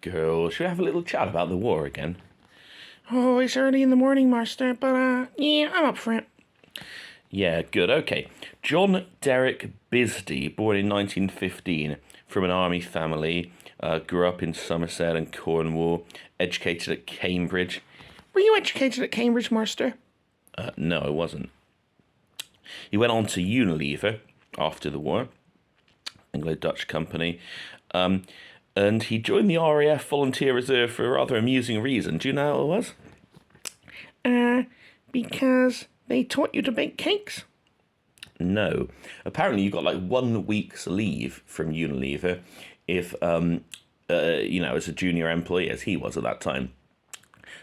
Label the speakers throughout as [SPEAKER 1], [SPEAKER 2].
[SPEAKER 1] girl. Should we have a little chat about the war again?
[SPEAKER 2] Oh, it's early in the morning, Master, but yeah, I'm up for it.
[SPEAKER 1] Yeah, good. Okay. John Derek Bisdee, born in 1915, from an army family, grew up in Somerset and Cornwall, educated at Cambridge.
[SPEAKER 2] Were you educated at Cambridge, Master?
[SPEAKER 1] No, I wasn't. He went on to Unilever after the war, Anglo-Dutch company, and he joined the RAF Volunteer Reserve for a rather amusing reason. Do you know how it was?
[SPEAKER 2] Because they taught you to bake cakes?
[SPEAKER 1] No. Apparently you got like 1 week's leave from Unilever if, as a junior employee, as he was at that time.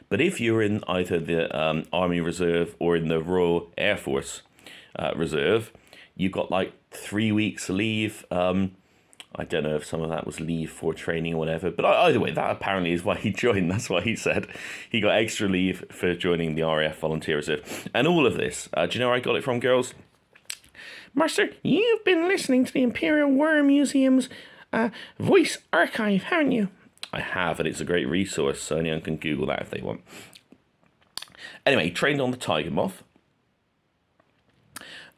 [SPEAKER 1] But if you're in either the Army Reserve or in the Royal Air Force Reserve, you got like 3 weeks leave. I don't know if some of that was leave for training or whatever, but either way, that apparently is why he joined. That's what he said. He got extra leave for joining the RAF Volunteer Reserve. And all of this, do you know where I got it from, girls?
[SPEAKER 2] Master, you've been listening to the Imperial War Museum's voice archive, haven't you?
[SPEAKER 1] I have, and it's a great resource, so anyone can Google that if they want. Anyway, he trained on the Tiger Moth.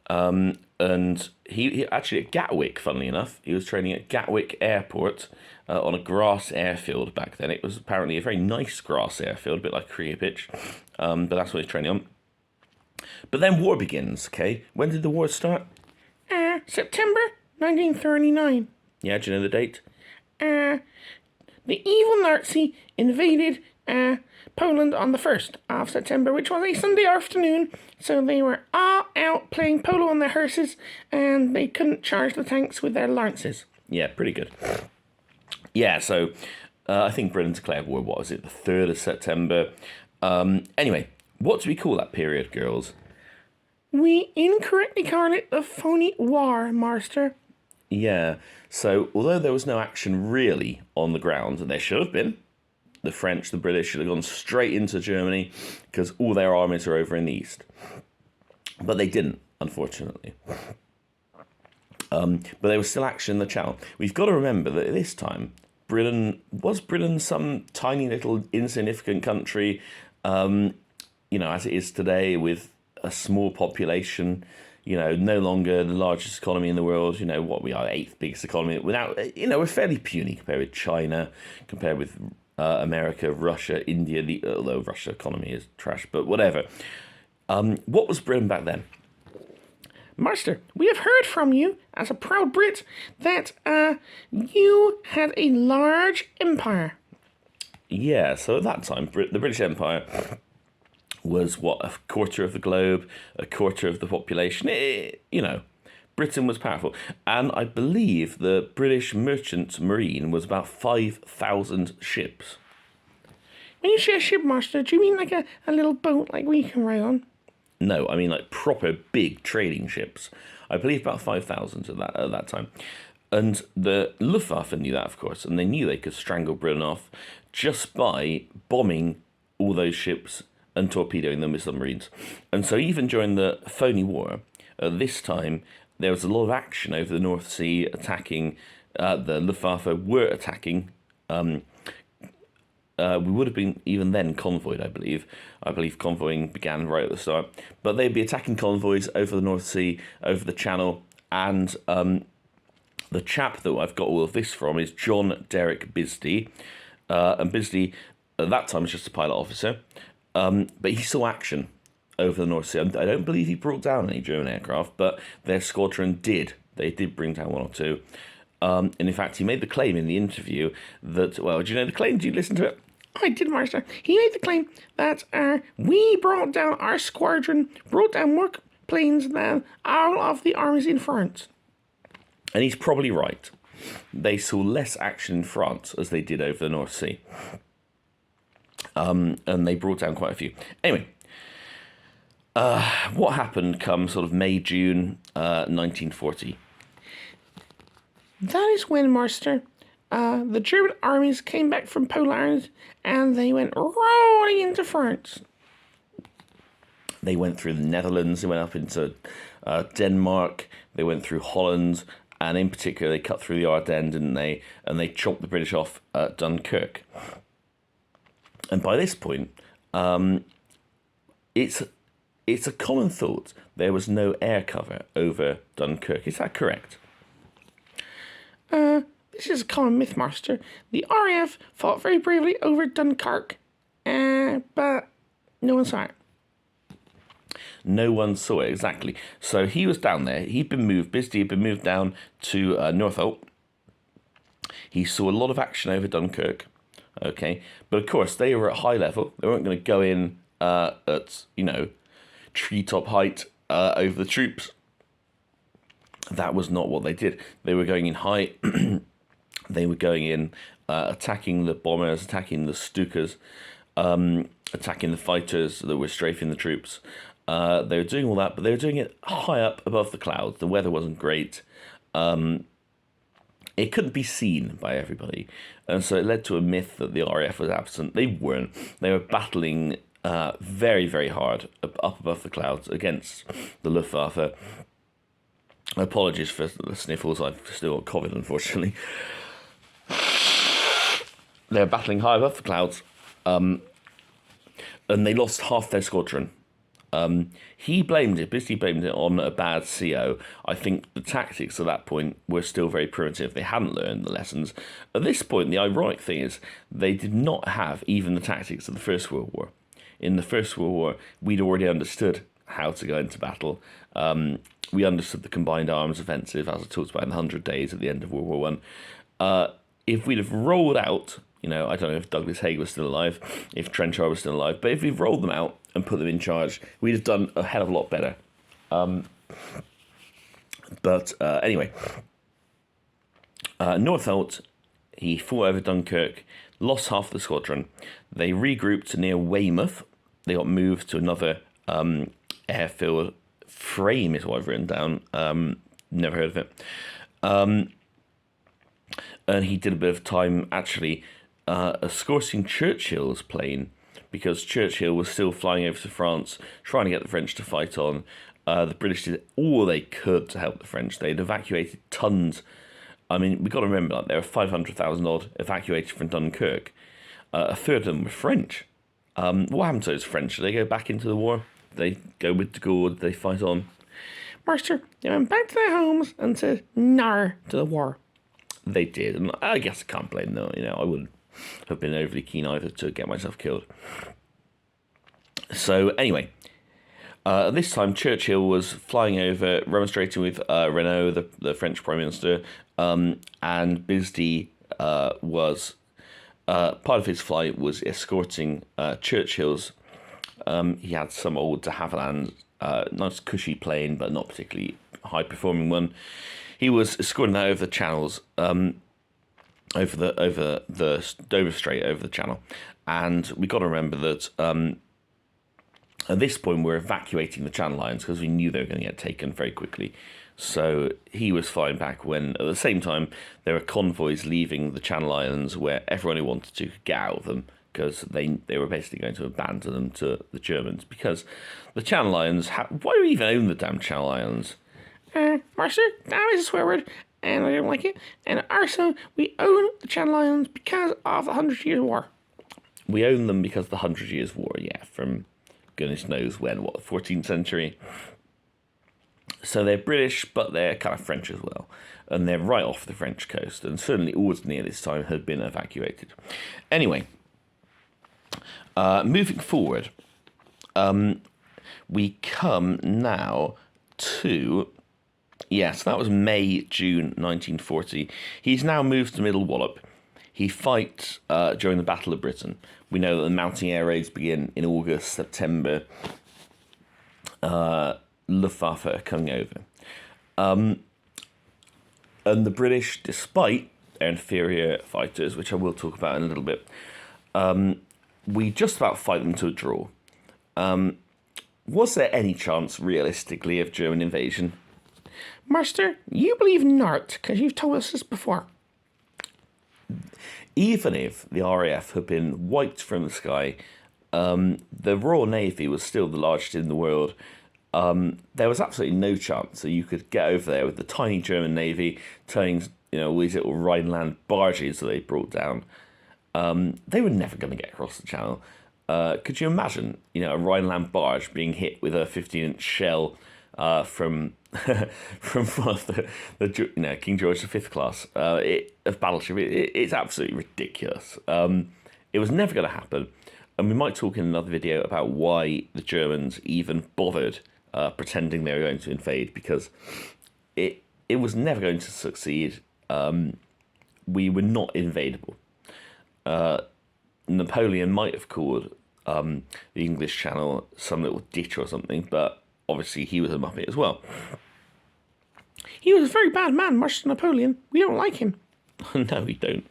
[SPEAKER 1] And he actually at Gatwick, funnily enough, he was training at Gatwick Airport on a grass airfield back then. It was apparently a very nice grass airfield, a bit like Korea Pitch, but that's what he's training on. But then war begins, okay? When did the war start?
[SPEAKER 2] September 1939.
[SPEAKER 1] Yeah, do you know the date?
[SPEAKER 2] The evil Nazi invaded Poland on the 1st of September, which was a Sunday afternoon, so they were all out playing polo on their horses, and they couldn't charge the tanks with their lances.
[SPEAKER 1] Yeah, pretty good. Yeah, so I think Britain declared war, what was it, the 3rd of September? Anyway, what do we call that period, girls?
[SPEAKER 2] We incorrectly call it the Phony War, Master.
[SPEAKER 1] Yeah, so although there was no action really on the ground, and there should have been, the French, the British should have gone straight into Germany because all their armies are over in the east. But they didn't, unfortunately. But there was still action in the Channel. We've got to remember that at this time, Britain some tiny little insignificant country, as it is today, with a small population, no longer the largest economy in the world, what we are, 8th biggest economy, without, we're fairly puny compared with China, compared with America, Russia, India, although Russia economy is trash, but whatever. What was Britain back then?
[SPEAKER 2] Master, we have heard from you, as a proud Brit, that you had a large empire.
[SPEAKER 1] Yeah, so at that time, the British Empire was, a quarter of the globe, a quarter of the population. Britain was powerful. And I believe the British Merchant Marine was about 5,000 ships.
[SPEAKER 2] When you say a ship, Master, do you mean like a little boat like we can ride on?
[SPEAKER 1] No, I mean like proper big trading ships. I believe about 5,000 at that time. And the Luftwaffe knew that, of course, and they knew they could strangle Britain off just by bombing all those ships and torpedoing them with submarines. And so even during the Phony War, this time, there was a lot of action over the North Sea, attacking, the Luftwaffe were attacking. We would have been even then convoyed, I believe. I believe convoying began right at the start. But they'd be attacking convoys over the North Sea, over the Channel, and the chap that I've got all of this from is John Derek Bisdee. And Bisdee, at that time, was just a pilot officer. But he saw action over the North Sea. I don't believe he brought down any German aircraft, but their squadron did. They did bring down 1 or 2. And in fact, he made the claim in the interview that, do you know the claim? Did you listen to it?
[SPEAKER 2] I did, Master. He made the claim that we brought down our squadron, brought down more planes than all of the armies in France.
[SPEAKER 1] And he's probably right. They saw less action in France as they did over the North Sea. And they brought down quite a few. Anyway, what happened come sort of May, June 1940?
[SPEAKER 2] That is when, Master, the German armies came back from Poland and they went rolling into France.
[SPEAKER 1] They went through the Netherlands, they went up into Denmark, they went through Holland, and in particular they cut through the Ardennes, didn't they? And they chopped the British off at Dunkirk. And by this point, it's a common thought there was no air cover over Dunkirk. Is that correct?
[SPEAKER 2] This is a common myth, Master. The RAF fought very bravely over Dunkirk, but no one saw it.
[SPEAKER 1] No one saw it, exactly. So he was down there. Bisbee had been moved down to Northolt. He saw a lot of action over Dunkirk. Okay, but of course they were at high level. They weren't going to go in at treetop height over the troops. That was not what they did. They were going in high. They were going in, attacking the bombers, attacking the Stukas, attacking the fighters that were strafing the troops. They were doing all that, but they were doing it high up above the clouds. The weather wasn't great. It couldn't be seen by everybody. And so it led to a myth that the RAF was absent. They weren't. They were battling very, very hard up above the clouds against the Luftwaffe. Apologies for the sniffles. I've still got COVID, unfortunately. They were battling high above the clouds. And they lost half their squadron. Bisbee blamed it on a bad CO. I think the tactics at that point were still very primitive. They hadn't learned the lessons. At this point, the ironic thing is they did not have even the tactics of the First World War. In the First World War, we'd already understood how to go into battle. We understood the combined arms offensive, as I talked about in the 100 Days at the end of World War One. If we'd have rolled out, I don't know if Douglas Haig was still alive, if Trenchard was still alive, but if we'd rolled them out and put them in charge, we'd have done a hell of a lot better. Anyway, Northolt, he fought over Dunkirk, lost half the squadron. They regrouped near Weymouth. They got moved to another airfield. Frame is what I've written down. Never heard of it. And he did a bit of time actually escorting Churchill's plane, because Churchill was still flying over to France, trying to get the French to fight on. The British did all they could to help the French. They'd evacuated tons. I mean, we've got to remember, there were 500,000 odd evacuated from Dunkirk. A third of them were French. What happened to those French? Did they go back into the war? They go with de Gaulle, they fight on?
[SPEAKER 2] Master, they went back to their homes and said "nar" to the war.
[SPEAKER 1] They did, and I guess I can't blame them. I wouldn't have been overly keen either to get myself killed. So anyway, this time Churchill was flying over, remonstrating with Renault, the French Prime Minister, and Bisbee was part of his flight was escorting Churchill's. He had some old de Havilland, nice cushy plane, but not particularly high performing one. He was escorting that over the channels, over the Dover Strait, over the channel, and we got to remember that at this point we're evacuating the Channel Islands because we knew they were going to get taken very quickly. So he was flying back when, at the same time, there were convoys leaving the Channel Islands where everyone who wanted to could get out of them, because they were basically going to abandon them to the Germans. Because the Channel Islands, why do we even own the damn Channel Islands?
[SPEAKER 2] Master, that is a swear word, and I don't like it. And also, we own the Channel Islands because of the 100 Years' War.
[SPEAKER 1] We own them because of the 100 Years' War, yeah, from goodness knows when, the 14th century. So they're British, but they're kind of French as well. And they're right off the French coast, and certainly Alderney at this time had been evacuated. Anyway, moving forward, we come now to... Yes, that was May, June 1940. He's now moved to Middle Wallop. He fights during the Battle of Britain. We know that the mounting air raids begin in August, September. Luftwaffe are coming over. And the British, despite their inferior fighters, which I will talk about in a little bit, we just about fight them to a draw. Was there any chance, realistically, of German invasion?
[SPEAKER 2] Master, you believe not, because you've told us this before.
[SPEAKER 1] Even if the RAF had been wiped from the sky, the Royal Navy was still the largest in the world. there was absolutely no chance that you could get over there with the tiny German navy, turning all these little Rhineland barges that they brought down. They were never going to get across the channel. Could you imagine, a Rhineland barge being hit with a 15-inch shell from from one of the King George V class of battleship? It's absolutely ridiculous. It was never going to happen, and we might talk in another video about why the Germans even bothered pretending they were going to invade, because it was never going to succeed. We were not invadable. Napoleon might have called the English Channel some little ditch or something, but obviously he was a muppet as well.
[SPEAKER 2] He was a very bad man, Master Napoleon. We don't like him.
[SPEAKER 1] No, we don't.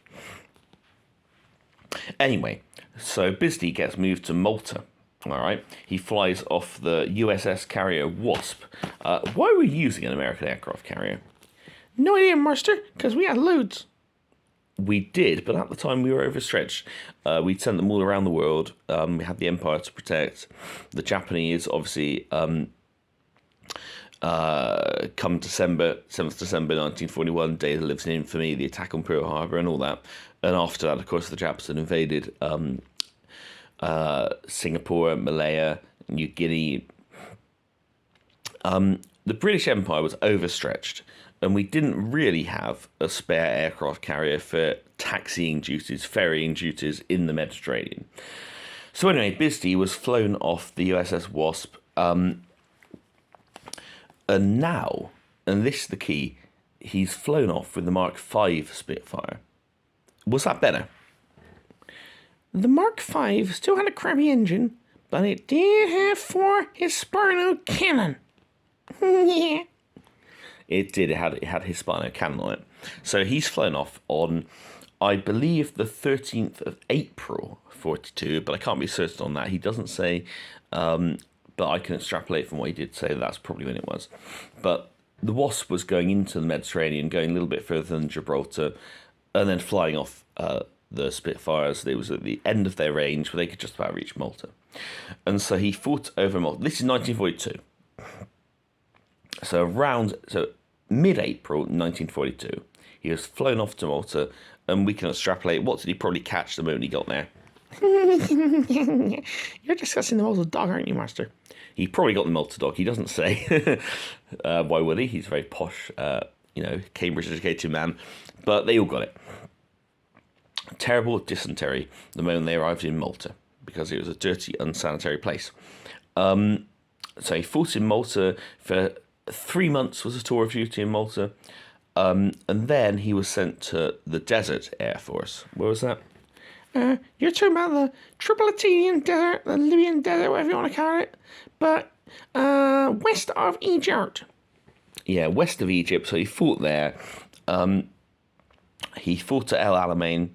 [SPEAKER 1] Anyway, so Bisdee gets moved to Malta. All right, he flies off the USS carrier Wasp. Why were we using an American aircraft carrier?
[SPEAKER 2] No idea, Master, because we had loads.
[SPEAKER 1] We did, but at the time we were overstretched. We'd sent them all around the world. We had the Empire to protect. The Japanese, obviously, come December 7th December 1941, day that lives in infamy, the attack on Pearl Harbor and all that. And after that, of course, the Japs had invaded Singapore, Malaya, New Guinea. The British Empire was overstretched, and we didn't really have a spare aircraft carrier for taxiing duties, ferrying duties in the Mediterranean. So anyway, Bisdee was flown off the USS Wasp, and now, and this is the key, he's flown off with the Mark V Spitfire. Was that better?
[SPEAKER 2] The Mark V still had a crappy engine, but it did have 4 Hispano cannon. Yeah.
[SPEAKER 1] It did. It had Hispano cannon on it. So he's flown off on, I believe, the 13th of April, 42, but I can't be certain on that. He doesn't say, but I can extrapolate from what he did say that's probably when it was. But the Wasp was going into the Mediterranean, going a little bit further than Gibraltar, and then flying off the Spitfires. It was at the end of their range, where they could just about reach Malta. And so he fought over Malta. This is 1942. So mid-April 1942, he was flown off to Malta, and we can extrapolate. What did he probably catch the moment he got there?
[SPEAKER 2] You're discussing the Malta dog, aren't you, Master?
[SPEAKER 1] He probably got the Malta dog. He doesn't say. Why would he? He's a very posh, Cambridge-educated man. But they all got it. Terrible dysentery the moment they arrived in Malta, because it was a dirty, unsanitary place. So he fought in Malta for 3 months, was a tour of duty in Malta. And then he was sent to the Desert Air Force. Where was that?
[SPEAKER 2] You're talking about the Tripolitanian Desert, the Libyan Desert, whatever you want to call it. But west of Egypt.
[SPEAKER 1] Yeah, west of Egypt. So he fought there. He fought at El Alamein.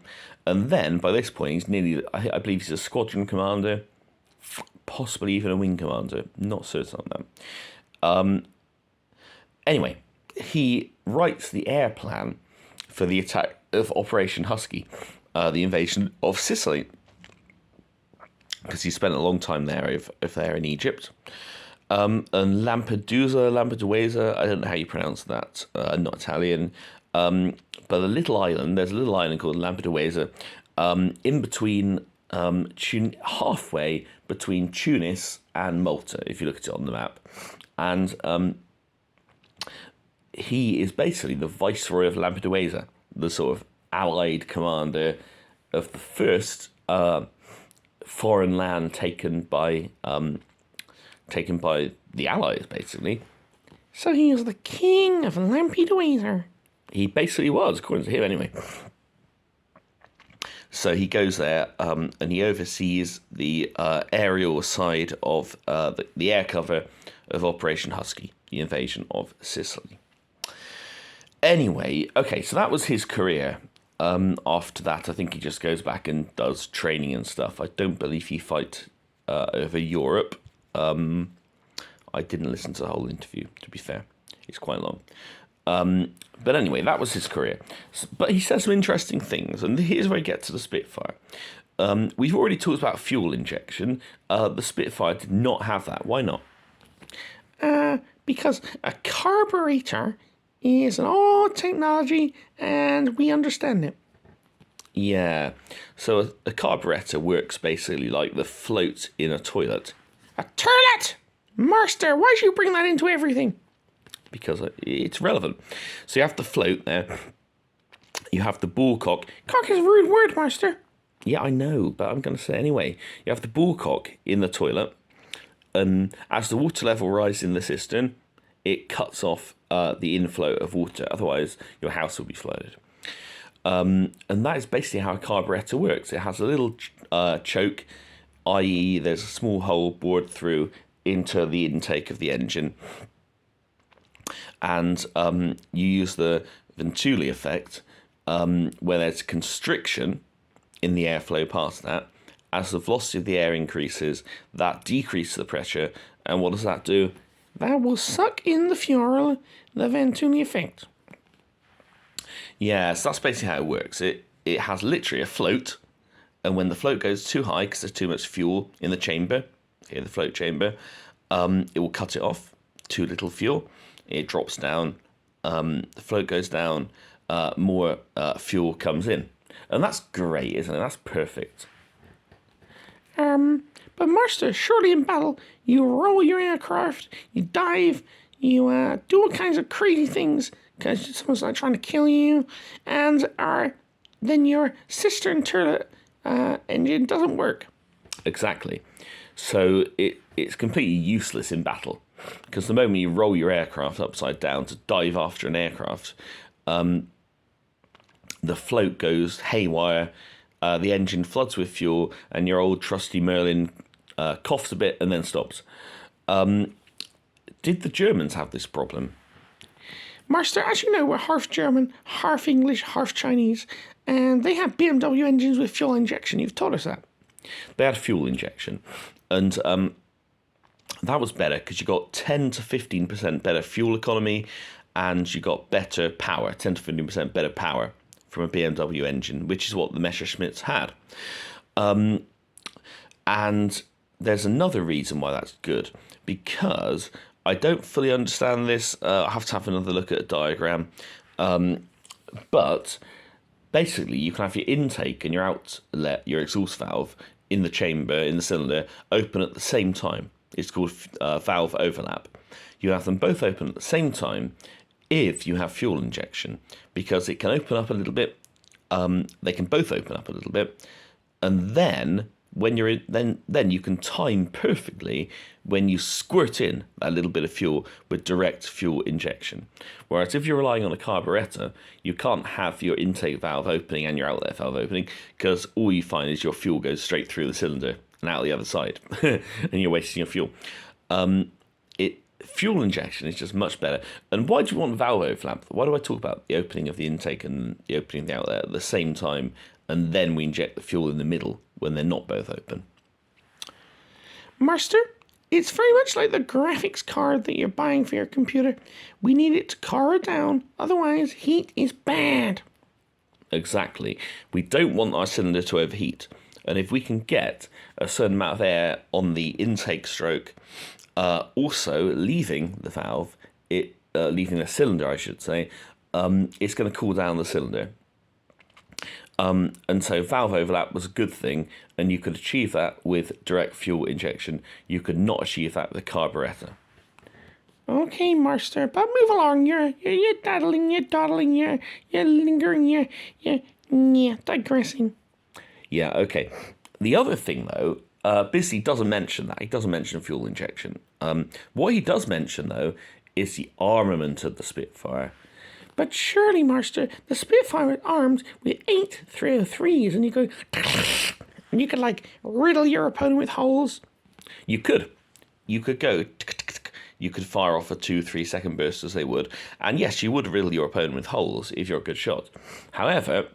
[SPEAKER 1] And then, by this point, he's nearly, I believe he's a squadron commander, possibly even a wing commander. Not certain on that. Anyway, he writes the air plan for the attack of Operation Husky, the invasion of Sicily, because he spent a long time there, if there in Egypt. And Lampedusa, I don't know how you pronounce that. I'm not Italian. But there's a little island called Lampedusa, in between, halfway between Tunis and Malta, if you look at it on the map. And he is basically the viceroy of Lampedusa, the sort of allied commander of the first foreign land taken by the Allies, basically.
[SPEAKER 2] So he was the king of Lampedusa.
[SPEAKER 1] He basically was, according to him, anyway. So he goes there and he oversees the aerial side of the air cover of Operation Husky, the invasion of Sicily. Anyway, okay, so that was his career. After that, I think he just goes back and does training and stuff. I don't believe he fight over Europe. I didn't listen to the whole interview, to be fair. It's quite long. But anyway, that was his career. But he says some interesting things, and here's where he gets to the Spitfire. We've already talked about fuel injection. The Spitfire did not have that. Why not?
[SPEAKER 2] because a carburettor is an old technology and we understand it.
[SPEAKER 1] Yeah, so a carburettor works basically like the float in a toilet.
[SPEAKER 2] A toilet! Master, why should you bring that into everything?
[SPEAKER 1] Because it's relevant. So you have the float there. You have the ball cock.
[SPEAKER 2] Cock is a rude word, Master.
[SPEAKER 1] Yeah, I know, but I'm going to say it anyway. You have the ball cock in the toilet. And as the water level rises in the cistern, it cuts off the inflow of water. Otherwise, your house will be flooded. And that is basically how a carburettor works. It has a little choke, i.e. there's a small hole bored through into the intake of the engine. And you use the Ventumi Effect, where there's constriction in the airflow past that. As the velocity of the air increases, that decreases the pressure. And what does that do?
[SPEAKER 2] That will suck in the fuel, the Ventumi Effect.
[SPEAKER 1] Yeah, so that's basically how it works. It has literally a float, and when the float goes too high because there's too much fuel in the chamber, here the float chamber, it will cut it off. Too little fuel, it drops down, the float goes down, more fuel comes in. And that's great, isn't it? That's perfect.
[SPEAKER 2] But Master, surely in battle, you roll your aircraft, you dive, you do all kinds of crazy things, because someone's like trying to kill you, and then your cistern turret engine doesn't work.
[SPEAKER 1] Exactly. So it's completely useless in battle, because the moment you roll your aircraft upside down to dive after an aircraft, the float goes haywire, the engine floods with fuel, and your old trusty Merlin coughs a bit and then stops. Did the Germans have this problem?
[SPEAKER 2] Master, as you know, we're half German, half English, half Chinese, and they have BMW engines with fuel injection. You've told us that.
[SPEAKER 1] They had fuel injection, and that was better because you got 10 to 15% better fuel economy, and you got better power, 10 to 15% better power from a BMW engine, which is what the Messerschmitts had. And there's another reason why that's good, because I don't fully understand this. I have to have another look at a diagram. But basically, you can have your intake and your outlet, your exhaust valve, in the chamber, in the cylinder, open at the same time. It's called valve overlap. You have them both open at the same time if you have fuel injection, because it can open up a little bit. They can both open up a little bit, and then when you're in, then you can time perfectly when you squirt in that little bit of fuel with direct fuel injection. Whereas if you're relying on a carburettor, you can't have your intake valve opening and your outlet valve opening, because all you find is your fuel goes straight through the cylinder and out the other side, and you're wasting your fuel. Fuel injection is just much better. And why do you want valve overlap? Why do I talk about the opening of the intake and the opening of the outlet at the same time, and then we inject the fuel in the middle when they're not both open?
[SPEAKER 2] Master, it's very much like the graphics card that you're buying for your computer. We need it to core down, otherwise heat is bad.
[SPEAKER 1] Exactly. We don't want our cylinder to overheat. And if we can get a certain amount of air on the intake stroke, also leaving the valve, leaving the cylinder, I should say, it's going to cool down the cylinder. And so valve overlap was a good thing, and you could achieve that with direct fuel injection. You could not achieve that with a carburettor.
[SPEAKER 2] Okay, Master, but move along. You're daddling, you're dawdling, you're lingering, you're digressing.
[SPEAKER 1] Yeah, okay. The other thing, though, Bisley doesn't mention that. He doesn't mention fuel injection. What he does mention, though, is the armament of the Spitfire.
[SPEAKER 2] But surely, Master, the Spitfire is armed with 8 303s, and you could like riddle your opponent with holes.
[SPEAKER 1] You could go. You could fire off a 2-3 second burst as they would, and yes, you would riddle your opponent with holes if you're a good shot. However,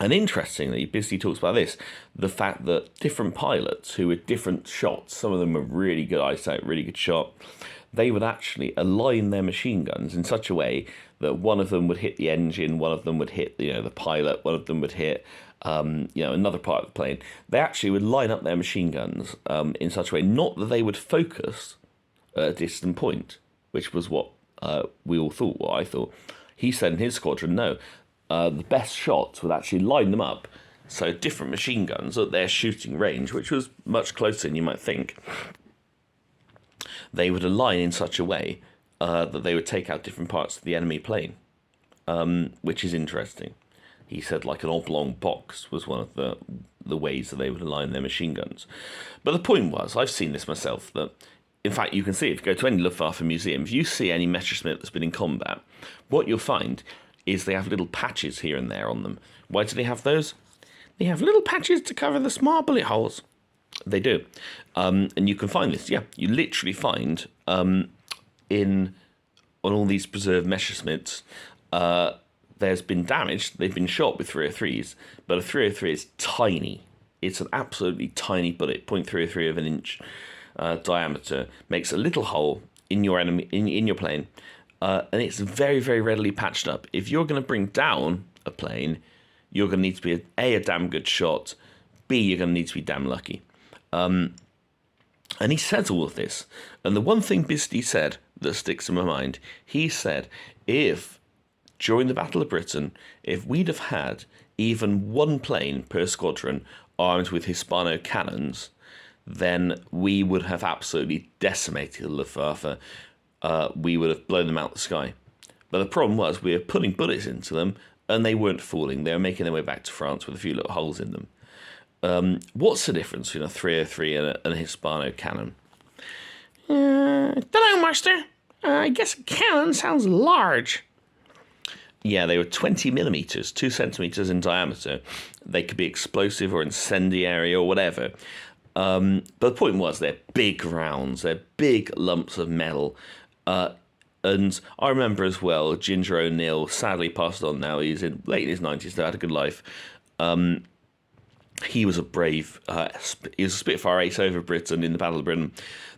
[SPEAKER 1] and interestingly, Bisley talks about this, the fact that different pilots who with different shots, some of them were really good eyesight, really good shot, they would actually align their machine guns in such a way that one of them would hit the engine, one of them would hit the pilot, one of them would hit another part of the plane. They actually would line up their machine guns in such a way, not that they would focus at a distant point, which was what we all thought, what I thought. He said in his squadron, no, the best shots would actually line them up. So different machine guns at their shooting range, which was much closer than you might think, they would align in such a way that they would take out different parts of the enemy plane, which is interesting. He said like an oblong box was one of the ways that they would align their machine guns. But the point was, I've seen this myself, that in fact you can see, if you go to any Luftwaffe museum, if you see any Messerschmitt that's been in combat, what you'll find is they have little patches here and there on them. Why do they have those?
[SPEAKER 2] They have little patches to cover the small bullet holes.
[SPEAKER 1] They do. And you can find this, yeah. You literally find on all these preserved Messerschmitts, there's been damage. They've been shot with 303s, but a 303 is tiny. It's an absolutely tiny bullet, 0.303 of an inch diameter, makes a little hole in your enemy in your plane, and it's very, very readily patched up. If you're going to bring down a plane, you're going to need to be a damn good shot, B, you're going to need to be damn lucky. And he says all of this, and the one thing Bisty said that sticks in my mind, he said, if during the Battle of Britain, if we'd have had even one plane per squadron armed with Hispano cannons, then we would have absolutely decimated the Luftwaffe. We would have blown them out the sky. But the problem was we were putting bullets into them, and they weren't falling. They were making their way back to France with a few little holes in them. What's the difference between a 303 and a Hispano cannon?
[SPEAKER 2] Don't know, Master. I guess a cannon sounds large.
[SPEAKER 1] Yeah, they were 20 millimeters, 2 centimeters in diameter. They could be explosive or incendiary or whatever. But the point was, they're big rounds, they're big lumps of metal. And I remember as well, Ginger O'Neill, sadly passed on now. He's late in his 90s, still had a good life. He was a brave, he was a Spitfire ace over Britain in the Battle of Britain.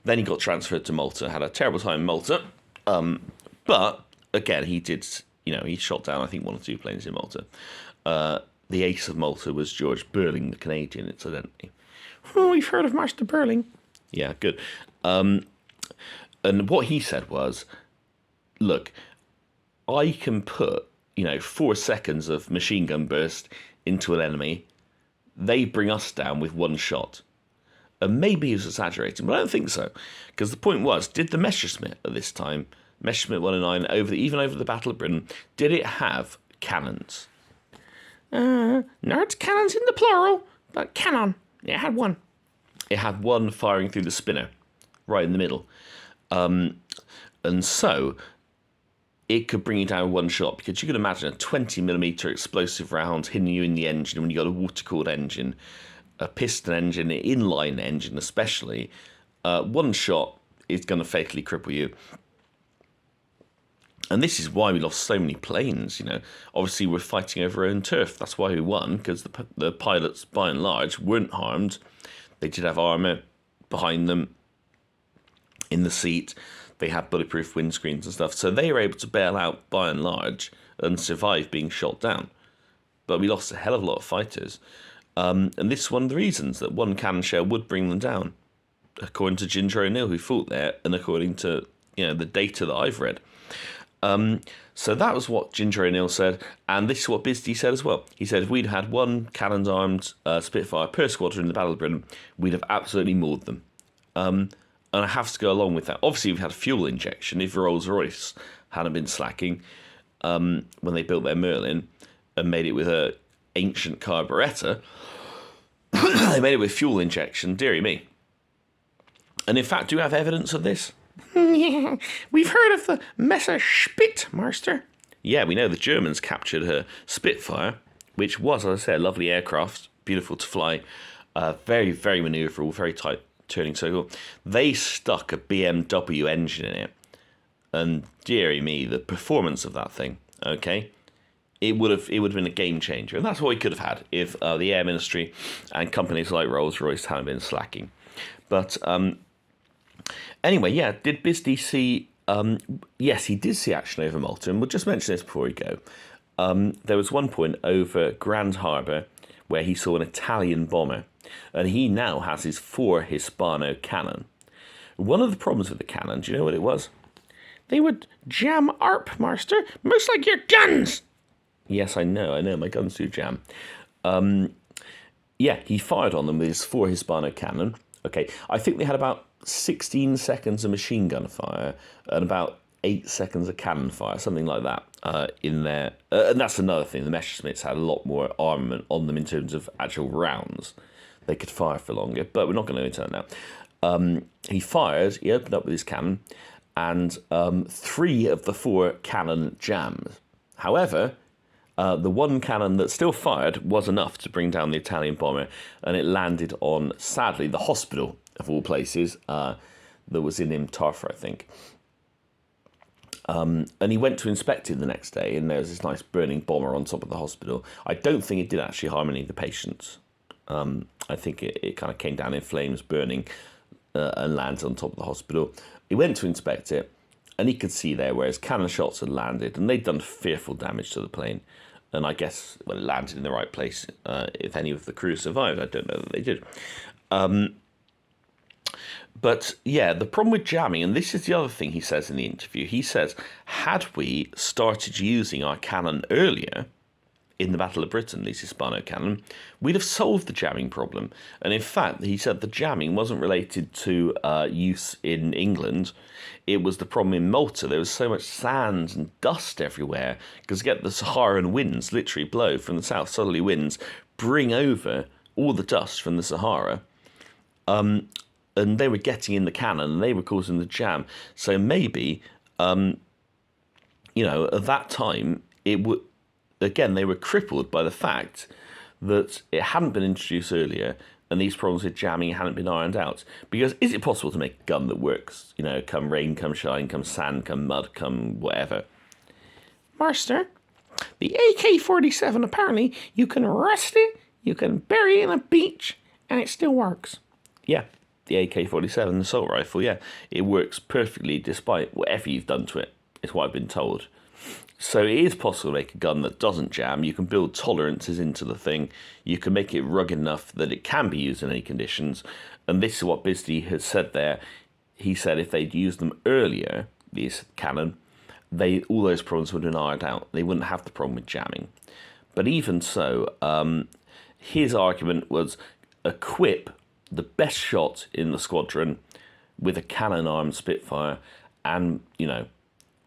[SPEAKER 1] Then he got transferred to Malta, had a terrible time in Malta. But again, he did, he shot down, I think, 1 or 2 planes in Malta. The ace of Malta was George Burling, the Canadian, incidentally.
[SPEAKER 2] Oh, we've heard of Master Burling.
[SPEAKER 1] Yeah, good. And what he said was, look, I can put, 4 seconds of machine gun burst into an enemy. They bring us down with 1 shot. And maybe he was exaggerating, but I don't think so. Because the point was, did the Messerschmitt at this time, Messerschmitt 109, even over the Battle of Britain, did it have cannons?
[SPEAKER 2] No, it's cannons in the plural, but cannon. It had 1.
[SPEAKER 1] It had 1 firing through the spinner, right in the middle. And so it could bring you down 1 shot, because you can imagine a 20mm explosive round hitting you in the engine when you've got a water-cooled engine, a piston engine, an inline engine especially. 1 shot is going to fatally cripple you. And this is why we lost so many planes, Obviously, we're fighting over our own turf. That's why we won, because the pilots, by and large, weren't harmed. They did have armour behind them in the seat. They had bulletproof windscreens and stuff. So they were able to bail out, by and large, and survive being shot down. But we lost a hell of a lot of fighters. And this is one of the reasons that 1 cannon shell would bring them down, according to Ginger O'Neill, who fought there, and according to the data that I've read. So that was what Ginger O'Neill said, and this is what Bisty said as well. He said if we'd had 1 cannon-armed Spitfire per squadron in the Battle of Britain, we'd have absolutely mauled them. And I have to go along with that. Obviously, we've had fuel injection. If Rolls-Royce hadn't been slacking when they built their Merlin and made it with an ancient carburettor, they made it with fuel injection, dearie me. And in fact, do you have evidence of this?
[SPEAKER 2] Yeah, we've heard of the Messerschmitt, Master.
[SPEAKER 1] Yeah, we know the Germans captured her Spitfire, which was, as I said, a lovely aircraft, beautiful to fly, very, very manoeuvrable, very tight turning circle. They stuck a BMW engine in it, and dearie me, the performance of that thing, okay? It would have been a game changer, and that's what we could have had if the Air Ministry and companies like Rolls-Royce hadn't been slacking. But anyway, yeah, did Bisty see... yes, he did see action over Malta, and we'll just mention this before we go. There was one point over Grand Harbour where he saw an Italian bomber, and he now has his 4 Hispano cannon. One of the problems with the cannon, do you know what it was?
[SPEAKER 2] They would jam ARP, Master, most like your guns.
[SPEAKER 1] Yes, I know, my guns do jam. Yeah, he fired on them with his 4 Hispano cannon. Okay, I think they had about 16 seconds of machine gun fire and about 8 seconds of cannon fire, something like that, in there. And that's another thing, the Messerschmitts had a lot more armament on them in terms of actual rounds. They could fire for longer, but we're not going to go into that now. He fired, he opened up with his cannon, and 3 of the 4 cannon jammed. However, the one cannon that still fired was enough to bring down the Italian bomber, and it landed on, sadly, the hospital, of all places, that was in Imtarfa, I think. And he went to inspect it the next day, and there was this nice burning bomber on top of the hospital. I don't think it did actually harm any of the patients. I think it kind of came down in flames, burning, and landed on top of the hospital. He went to inspect it, and he could see there where his cannon shots had landed, and they'd done fearful damage to the plane. And I guess, well, it landed in the right place. If any of the crew survived, I don't know that they did. But yeah, the problem with jamming, and this is the other thing he says in the interview, he says, had we started using our cannon earlier in the Battle of Britain, these Hispano cannon, we'd have solved the jamming problem. And in fact, he said the jamming wasn't related to use in England. It was the problem in Malta. There was so much sand and dust everywhere because the Saharan winds literally blow from the south. Southerly winds bring over all the dust from the Sahara. And they were getting in the cannon and they were causing the jam. So maybe, at that time, it would... Again, they were crippled by the fact that it hadn't been introduced earlier and these problems with jamming hadn't been ironed out. Because is it possible to make a gun that works, come rain, come shine, come sand, come mud, come whatever?
[SPEAKER 2] Master, the AK-47, apparently, you can rest it, you can bury it in a beach, and it still works.
[SPEAKER 1] Yeah, the AK-47 assault rifle, yeah. It works perfectly despite whatever you've done to it, is what I've been told. So it is possible to make a gun that doesn't jam. You can build tolerances into the thing. You can make it rugged enough that it can be used in any conditions. And this is what Bisbee has said there. He said if they'd used them earlier, these cannon, all those problems would have been ironed out. They wouldn't have the problem with jamming. But even so, his argument was equip the best shot in the squadron with a cannon-armed Spitfire and,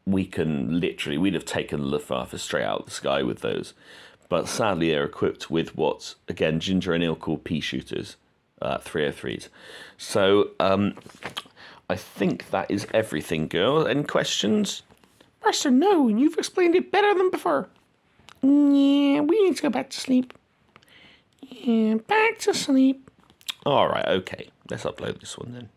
[SPEAKER 1] we'd have taken Luftwaffe straight out of the sky with those. But sadly, they're equipped with what, again, Ginger and Ill call pea shooters, 303s. So, I think that is everything, girl. Any questions?
[SPEAKER 2] Master, no, you've explained it better than before. Yeah, we need to go back to sleep. Yeah, back to sleep.
[SPEAKER 1] All right, okay. Let's upload this one then.